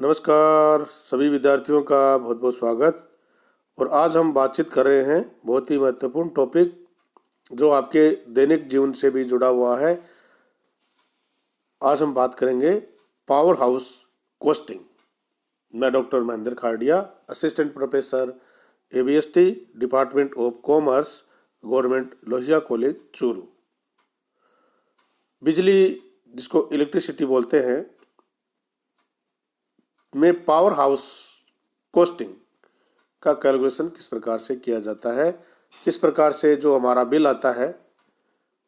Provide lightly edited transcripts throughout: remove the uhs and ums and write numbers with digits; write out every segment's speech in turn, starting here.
नमस्कार सभी विद्यार्थियों का बहुत बहुत स्वागत। और आज हम बातचीत कर रहे हैं बहुत ही महत्वपूर्ण टॉपिक जो आपके दैनिक जीवन से भी जुड़ा हुआ है। आज हम बात करेंगे पावर हाउस कॉस्टिंग। मैं doctor Mahendra Khadia, assistant professor ABST, department of commerce, government Lohia college Churu. बिजली, जिसको इलेक्ट्रिसिटी बोलते हैं, में पावर हाउस कॉस्टिंग का कैलकुलेशन किस प्रकार से किया जाता है, किस प्रकार से जो हमारा बिल आता है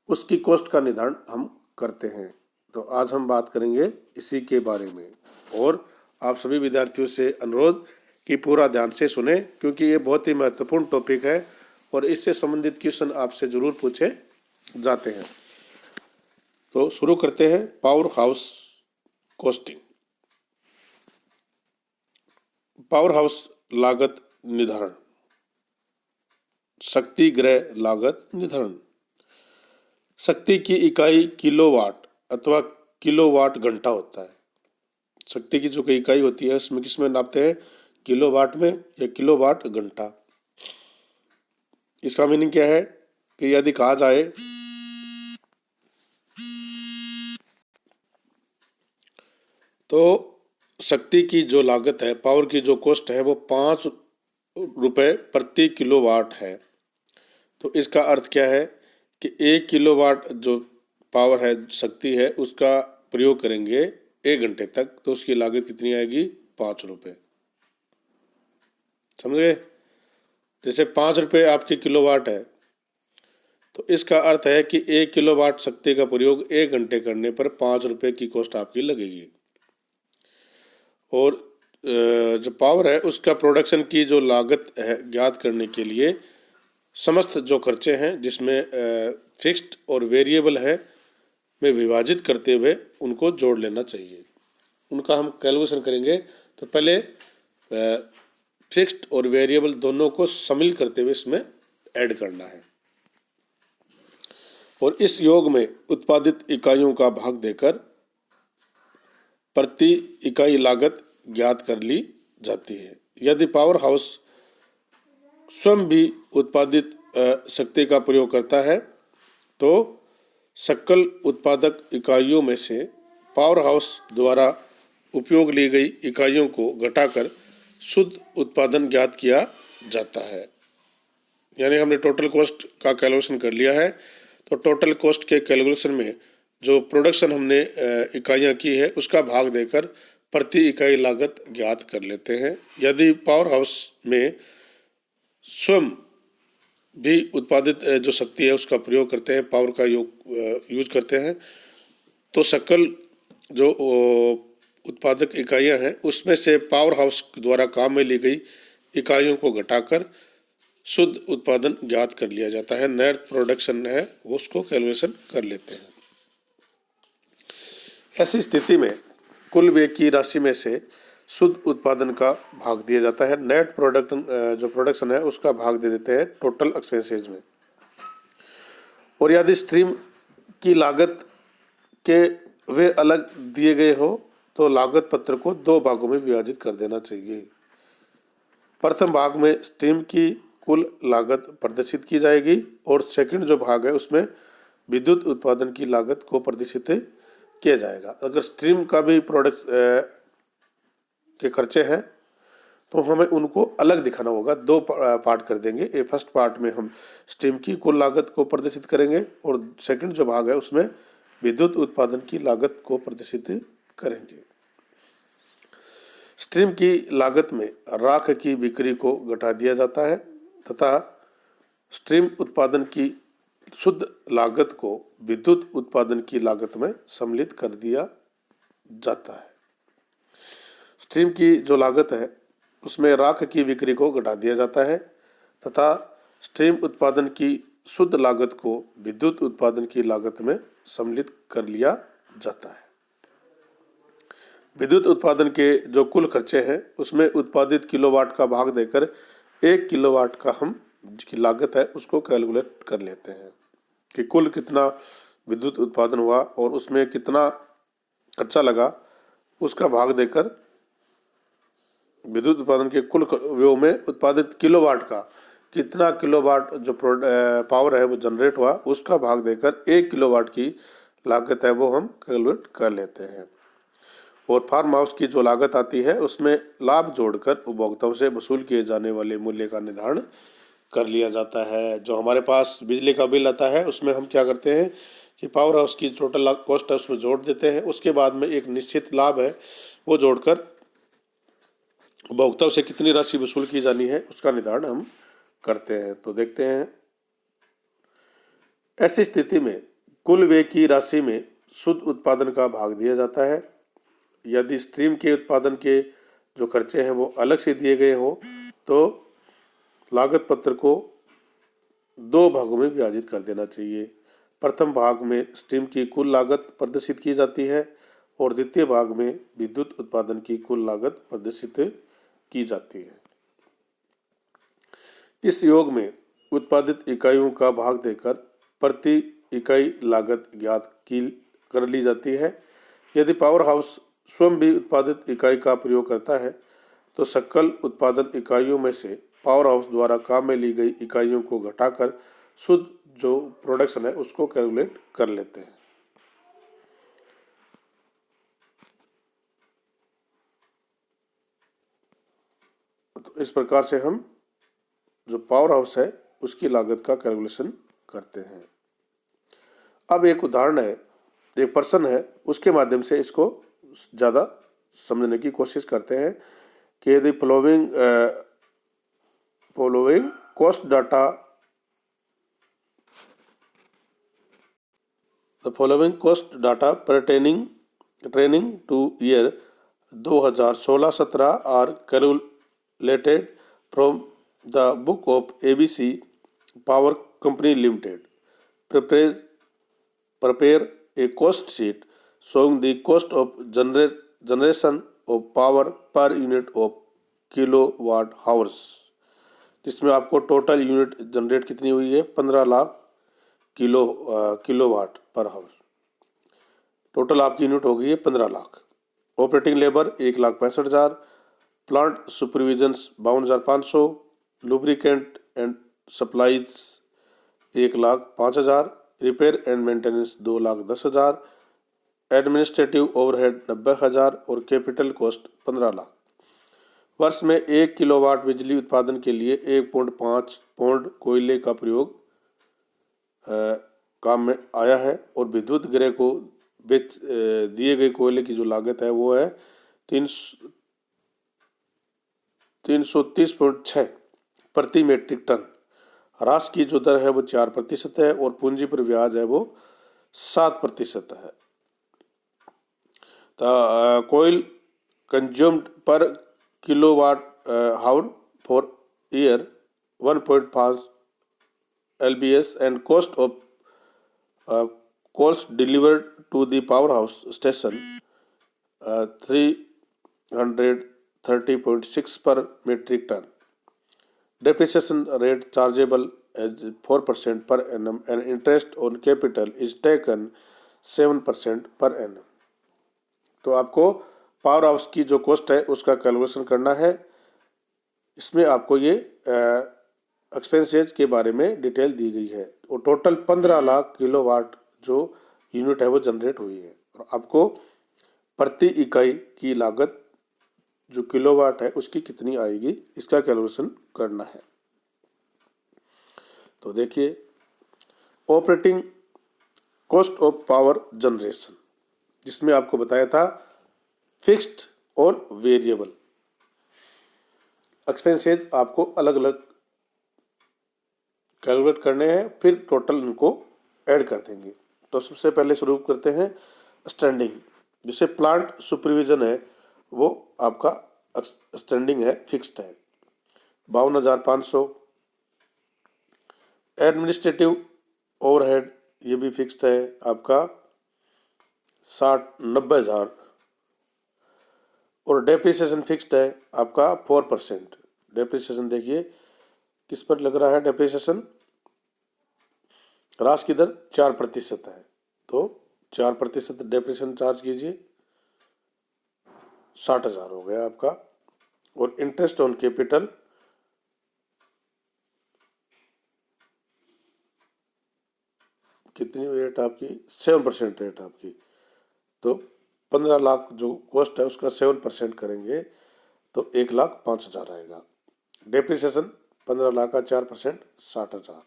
उसकी कॉस्ट का निर्धारण हम करते हैं। तो आज हम बात करेंगे इसी के बारे में। और आप सभी विद्यार्थियों से अनुरोध कि पूरा ध्यान से सुने, क्योंकि ये बहुत ही महत्वपूर्ण टॉपिक है और इससे संबंधित क्वेश्चन आपसे जरूर पूछे जाते हैं। तो शुरू करते हैं। Power house costing. Power house लागत निर्धारण, शक्ति ग्रह लागत निर्धारण। शक्ति की इकाई किलोवाट अथवा किलोवाट घंटा होता है। शक्ति की जो इकाई होती है उसमें किसमें नापते हैं, किलोवाट में या किलोवाट घंटा। इसका मीनिंग क्या है कि यदि कहा जाए तो शक्ति की जो लागत है, पावर की जो कॉस्ट है, वो 5 रुपये प्रति किलोवाट है। तो इसका अर्थ क्या है कि 1 किलोवाट जो पावर है, शक्ति है, उसका प्रयोग करेंगे 1 घंटे तक, तो उसकी लागत कितनी आएगी, 5 रुपये। समझ गए? जैसे 5 रुपये आपकी किलोवाट है, तो इसका अर्थ है कि 1 किलोवाट शक्ति का प्रयोग 1 घंटे करने पर 5 रुपये की कॉस्ट आपकी लगेगी। और जो पावर है उसका प्रोडक्शन की जो लागत है ज्ञात करने के लिए समस्त जो खर्चे हैं, जिसमें फिक्स्ड और वेरिएबल है, में विभाजित करते हुए उनको जोड़ लेना चाहिए। उनका हम कैलकुलेशन करेंगे। तो पहले फिक्स्ड और वेरिएबल दोनों को शामिल करते हुए इसमें ऐड करना है और इस योग में उत्पादित इकाइयों का भाग देकर प्रति इकाई लागत ज्ञात कर ली जाती है। यदि पावर हाउस स्वयं भी उत्पादित शक्ति का प्रयोग करता है तो सकल उत्पादक इकाइयों में से पावर हाउस द्वारा उपयोग ली गई इकाइयों को घटाकर शुद्ध उत्पादन ज्ञात किया जाता है। यानी हमने टोटल कॉस्ट का कैलकुलेशन कर लिया है, तो टोटल कॉस्ट के कैलकुलेशन में जो प्रोडक्शन हमने इकाइयाँ की है उसका भाग देकर प्रति इकाई लागत ज्ञात कर लेते हैं। यदि पावर हाउस में स्वयं भी उत्पादित जो शक्ति है उसका प्रयोग करते हैं, पावर का यूज करते हैं, तो सकल जो उत्पादक इकाइयां हैं उसमें से पावर हाउस द्वारा काम में ली गई इकाइयों को घटाकर शुद्ध उत्पादन ज्ञात कर लिया जाता है। नेट प्रोडक्शन है उसको कैलकुलेशन कर लेते हैं। ऐसी स्थिति में कुल व्यय की राशि में से शुद्ध उत्पादन का भाग दिया जाता है। नेट जो प्रोडक्शन है उसका भाग दे देते हैं टोटल एक्सपेंसेज में। और यदि स्ट्रीम की लागत के वे अलग दिए गए हो तो लागत पत्र को 2 भागों में विभाजित कर देना चाहिए। प्रथम भाग में स्ट्रीम की कुल लागत प्रदर्शित की जाएगी और सेकंड जो भाग है उसमें विद्युत उत्पादन की लागत को प्रदर्शित किया जाएगा। अगर स्ट्रीम का भी प्रोडक्ट के खर्चे हैं तो हमें उनको अलग दिखाना होगा। 2 पार्ट कर देंगे। ये फर्स्ट पार्ट में हम स्ट्रीम की कुल लागत को प्रदर्शित करेंगे और सेकंड जो भाग है उसमें विद्युत उत्पादन की लागत को प्रदर्शित करेंगे। स्ट्रीम की लागत में राख की बिक्री को घटा दिया जाता है तथा स्ट्रीम उत्पादन की शुद्ध लागत को विद्युत उत्पादन की लागत में सम्मिलित कर दिया जाता है। स्ट्रीम की जो लागत है उसमें राख की बिक्री को घटा दिया जाता है तथा स्ट्रीम उत्पादन की शुद्ध लागत को विद्युत उत्पादन की लागत में सम्मिलित कर लिया जाता है। विद्युत उत्पादन के जो कुल खर्चे हैं उसमें उत्पादित किलोवाट का भाग देकर 1 किलोवाट का हम जिसकी लागत है उसको कैलकुलेट कर लेते हैं कि कुल कितना विद्युत उत्पादन हुआ और उसमें कितना खर्चा लगा, उसका भाग देकर विद्युत उत्पादन के कुल उपयोग में उत्पादित किलोवाट का कितना किलोवाट जो पावर है वो जनरेट हुआ उसका भाग देकर 1 किलोवाट की लागत है वो हम कैलकुलेट कर लेते हैं। और फार्म हाउस की जो लागत आती है उसमें लाभ जोड़कर उपभोक्ताओं से वसूल किए जाने वाले मूल्य का निर्धारण कर लिया जाता है। जो हमारे पास बिजली का बिल आता है उसमें हम क्या करते हैं कि पावर हाउस की टोटल कॉस्ट है उसमें जोड़ देते हैं, उसके बाद में एक निश्चित लाभ है वो जोड़कर उपभोक्ताओं से कितनी राशि वसूल की जानी है उसका निर्धारण हम करते हैं। तो देखते हैं, ऐसी स्थिति में कुल व्यय की राशि में शुद्ध उत्पादन का भाग दिया जाता है। यदि स्ट्रीम के उत्पादन के जो खर्चे हैं वो अलग से दिए गए हो तो लागत पत्र को 2 भागों में विभाजित कर देना चाहिए। प्रथम भाग में स्ट्रीम की कुल लागत प्रदर्शित की जाती है और द्वितीय भाग में विद्युत उत्पादन की कुल लागत प्रदर्शित की जाती है। इस योग में उत्पादित इकाइयों का भाग देकर प्रति इकाई लागत ज्ञात कर ली जाती है। यदि पावर हाउस स्वयं भी उत्पादित इकाई का प्रयोग करता है तो सकल उत्पादन इकाइयों में से पावर हाउस द्वारा काम में ली गई इकाइयों को घटाकर शुद्ध जो प्रोडक्शन है उसको कैलकुलेट कर लेते हैं। तो इस प्रकार से हम जो पावर हाउस है उसकी लागत का कैलकुलेशन करते हैं। अब एक उदाहरण है, एक पर्सन है, उसके माध्यम से इसको ज़्यादा समझने की कोशिश करते हैं कि यदि following cost data, the following cost data pertaining training to year 2016-17 are calculated from the book of ABC Power Company Limited. Prepare a cost sheet showing the cost of generation of power per unit of kilowatt hours, जिसमें आपको total unit generate कितनी हुई है 15 lakh kilowatt पर हावर। Total आपकी unit हो गई है 15 lakh. Operating labour 1,65,000, plant supervisions 52,500, lubricant and supplies 1,05,000, repair and maintenance 2,10,000, administrative overhead 90,000 और कैपिटल कॉस्ट 15 लाख। वर्ष में 1 किलोवाट बिजली उत्पादन के लिए 1.5 पौंड कोयले का प्रयोग काम में आया है और विद्युत गृह को दिए गए कोयले की जो लागत है वो है 330.6 प्रति मेट्रिक टन। ह्रास की जो दर है वो 4% है और पूंजी पर ब्याज है वो 7% है। कोयल कंज्यूम्ड पर kilowatt hour for year 1.5 lbs and cost of coals delivered to the powerhouse station 330.6 per metric ton. Depreciation rate chargeable as 4% per annum and interest on capital is taken 7% per annum. तो आपको power house की जो cost है उसका calculation करना है। इसमें आपको ये एक्सपेंसेज के बारे में डिटेल दी गई है और टोटल 15 लाख किलोवाट जो यूनिट है वो जनरेट हुई है और आपको प्रति इकाई की लागत जो किलोवाट है उसकी कितनी आएगी इसका कैलकुलेशन करना है। तो देखिए, operating cost of power generation, जिसमें आपको बताया था फिक्स्ड और वेरिएबल एक्सपेंसेज आपको अलग अलग कैलकुलेट करने हैं, फिर टोटल इनको ऐड कर देंगे। तो सबसे पहले शुरू करते हैं स्टैंडिंग, जिसे प्लांट सुपरविजन है वो आपका स्टैंडिंग है, फिक्स्ड है 52,500। एडमिनिस्ट्रेटिव ओवरहेड ये भी फिक्स्ड है आपका 90,000 और डेप्रिसिएशन फिक्स्ड है आपका 4%। डेप्रिसिएशन देखिए किस पर लग रहा है, डेप्रिसिएशन ह्रास की दर 4% है तो 4% डेप्रिसिएशन चार्ज कीजिए, 60,000 हो गया आपका। और इंटरेस्ट ऑन कैपिटल कितनी रेट आपकी 7% रेट आपकी। तो 15 लाख जो कॉस्ट है उसका 7% करेंगे तो 1,05,000 आएगा। डेप्रिसिएशन 15 लाख का 4% 60,000।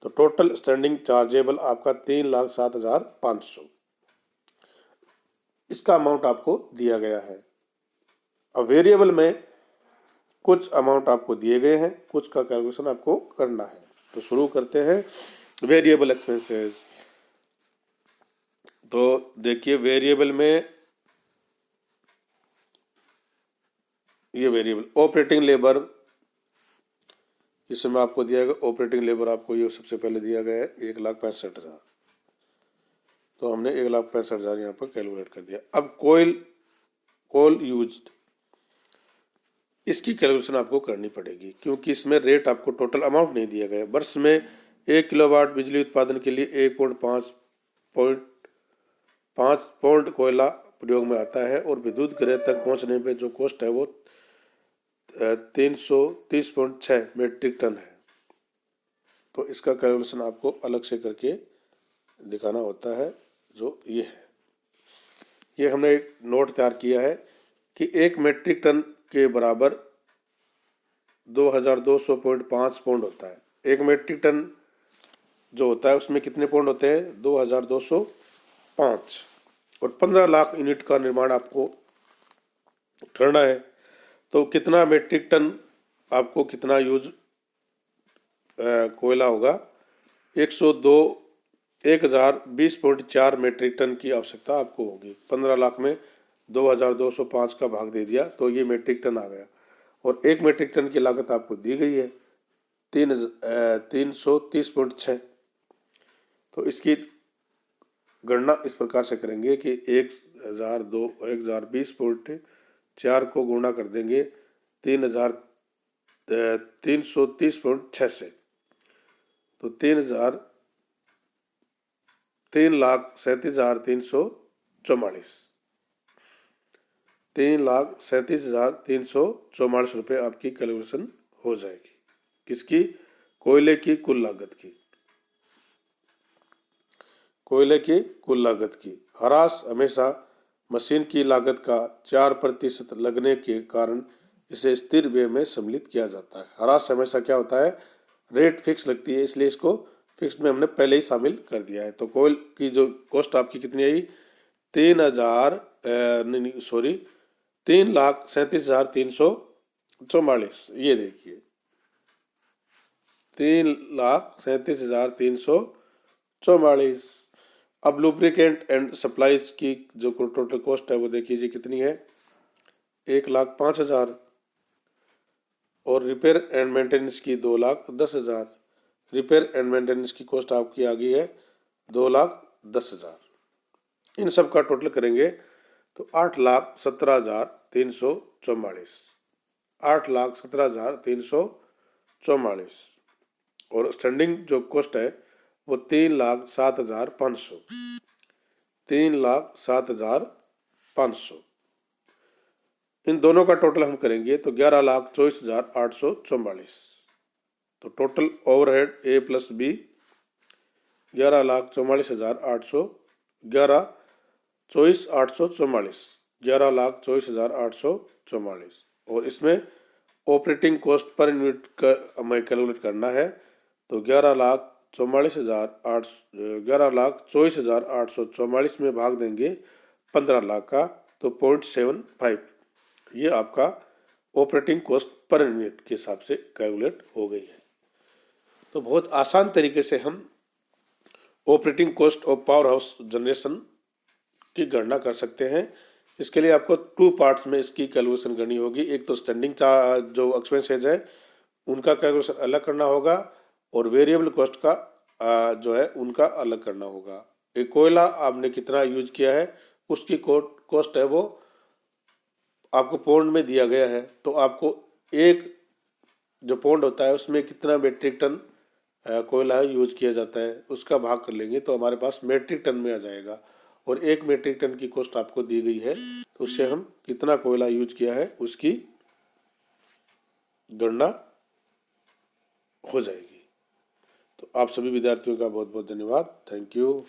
तो टोटल स्टैंडिंग चार्जेबल आपका 3,07,500। इसका अमाउंट आपको दिया गया है। अब वेरिएबल में कुछ अमाउंट आपको दिए गए हैं, कुछ का कैलकुलेशन आपको करना है। तो शुरू करते हैं वेरिएबल एक्सपेंसेस। तो देखिए वेरिएबल में ये वेरिएबल ऑपरेटिंग लेबर, इसमें आपको दिया गया ऑपरेटिंग लेबर आपको ये सबसे पहले दिया गया है 1,65,000। तो हमने 1,65,000 यहाँ पर कैलकुलेट कर दिया। अब कोल यूज्ड, इसकी कैलकुलेशन आपको करनी पड़ेगी क्योंकि इसमें रेट आपको टोटल अमाउंट नहीं दिया गया। वर्ष में 1 किलोवाट बिजली उत्पादन के लिए 1.5 पौंड कोयला प्रयोग में आता है और विद्युत गृह तक पहुंचने पे जो कॉस्ट है वो 330.6 मीट्रिक टन है। तो इसका कैलकुलेशन आपको अलग से करके दिखाना होता है। जो ये है, ये हमने एक नोट तैयार किया है कि 1 मीट्रिक टन के बराबर 2,200.5 पौंड होता है। 1 मीट्रिक टन जो होता है उसमें कितने पौंड होते हैं 2,205। और 15 लाख यूनिट का निर्माण आपको करना है तो कितना मीट्रिक टन आपको कितना यूज कोयला होगा 1,020.4 मीट्रिक टन की आवश्यकता आपको होगी। 15 लाख में 2,205 का भाग दे दिया तो ये मीट्रिक टन आ गया। और 1 मीट्रिक टन की लागत आपको दी गई है 330.6। तो इसकी गणना इस प्रकार से करेंगे कि 1,020.4 को गुणा कर देंगे 3,330.6 से। तो 3,37,344 3,37,344 रुपये आपकी कैलकुलेशन हो जाएगी। किसकी? कोयले की कुल लागत की। कोयले की कुल लागत की। ह्रास हमेशा मशीन की लागत का 4% लगने के कारण इसे स्थिर व्यय में सम्मिलित किया जाता है। ह्रास हमेशा क्या होता है, रेट फिक्स लगती है, इसलिए इसको फिक्स में हमने पहले ही शामिल कर दिया है। तो कोयल की जो कॉस्ट आपकी कितनी आई 3,37,344। ये देखिए 3,37,344। अब लुब्रिकेंट एंड सप्लाईज की जो टोटल कॉस्ट है वो देखिए जी कितनी है 1,05,000। और रिपेयर एंड मेंटेनेंस की 2,10,000। रिपेयर एंड मेंटेनेंस की कॉस्ट आपकी आ गई है 2,10,000। इन सब का टोटल करेंगे तो 8,17,344। 8,17,344। और स्टैंडिंग जो कॉस्ट है वो 3,07,500। 3,07,500। इन दोनों का टोटल हम करेंगे तो 11,24,844। तो टोटल ओवरहेड ए प्लस बी 11,44,800। 11,24,844। 11,24,844। और इसमें ऑपरेटिंग कॉस्ट पर यूनिट का हमें कैलकुलेट करना है तो 11,24,844 में भाग देंगे 15 लाख का तो 0.75। ये आपका ऑपरेटिंग कॉस्ट पर यूनिट के हिसाब से कैलकुलेट हो गई है। तो बहुत आसान तरीके से हम operating cost of power house generation की गणना कर सकते हैं। इसके लिए आपको 2 पार्ट्स में इसकी कैलकुलेशन करनी होगी। एक तो स्टैंडिंग जो एक्सपेंसेज है उनका कैलकुलेशन अलग करना होगा और वेरिएबल कॉस्ट का जो है उनका अलग करना होगा। एक कोयला आपने कितना यूज किया है उसकी कॉस्ट है वो आपको पौंड में दिया गया है। तो आपको एक जो पौंड होता है उसमें कितना मीट्रिक टन कोयला यूज किया जाता है उसका भाग कर लेंगे तो हमारे पास मीट्रिक टन में आ जाएगा। और 1 मीट्रिक टन की कॉस्ट आपको दी गई है तो उससे हम कितना कोयला यूज किया है उसकी गणना हो जाएगी। तो आप सभी विद्यार्थियों का बहुत बहुत धन्यवाद। Thank you.